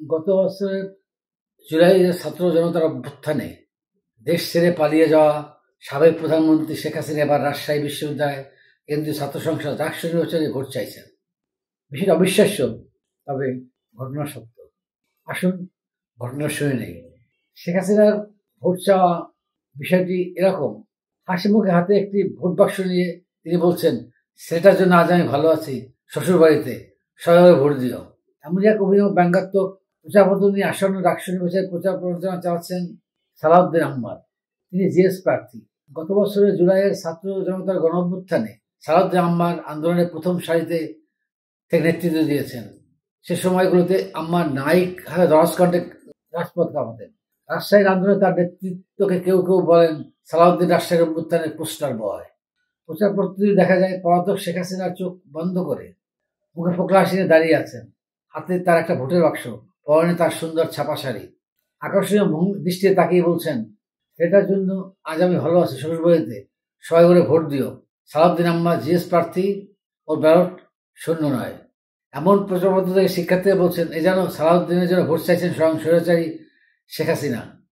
গত বছরের জুলাইয়ে ছাত্র জনতার অভ্যুত্থানে দেশ ছেড়ে পালিয়ে যাওয়া সাবেক প্রধানমন্ত্রী শেখ হাসিনা এবার রাজশাহী বিশ্ববিদ্যালয় কেন্দ্রীয় ছাত্র সংসদ ডাকসু নির্বাচনে ভোট চাইছেন। বিষয়টা অবিশ্বাস্য, তবে ঘটনা সত্য। আসুন ঘটনা শুনে নেই। শেখ হাসিনার ভোট চাওয়া বিষয়টি এরকম, হাসি মুখে হাতে একটি ভোট বাক্স নিয়ে তিনি বলছেন, সেটার জন্য আজ আমি ভালো আছি, শ্বশুর বাড়িতে সবাই ভোট দিও। এমনই এক অভিনব ব্যঙ্গাত্মক প্রচারপত্র নিয়ে আসন্ন ডাকসু নির্বাচনের প্রচার প্রচারণা চালাচ্ছেন সালাউদ্দিন আহমদ। তিনি জিএস প্রার্থী। গত বছরের জুলাইয়ের ছাত্র জনতার গণঅভ্যুত্থানে সালাউদ্দিন আহমদ আন্দোলনের প্রথম সারিতে থেকে নেতৃত্ব দিয়েছেন। সে সময়গুলোতে আম্মার নাইক হাতে দরাজকণ্ঠে রাজপথ কাঁপাতেন। রাজশাহীর আন্দোলনে তার নেতৃত্বকে কেউ কেউ বলেন সালাউদ্দিন রাজশাহীর অভ্যুত্থানের পোস্টার বয়। প্রচারপত্রে দেখা যায় পলাতক শেখ হাসিনার চোখ বন্ধ করে মুখে ফোকলা হাসি নিয়ে দাঁড়িয়ে আছেন, হাতে তার একটা ভোটের বাক্স, পরনে তার সুন্দর ছাপা শাড়ি। আকর্ষণীয় দৃষ্টিতে তাকিয়ে বলছেন, এটার জন্য আজ আমি ভালো আছি, শ্বশুরবাড়িতে সবাই করে ভোট দিও। সালাউদ্দিন আহমদ জিএস প্রার্থী, ওর ব্যালট শূন্য নয়। এমন প্রচারপত্র থেকে শিক্ষার্থীরা বলছেন, এ যেন সালাউদ্দিনের জন্য ভোট চাইছেন স্বয়ং স্বৈরাচারী শেখ হাসিনা।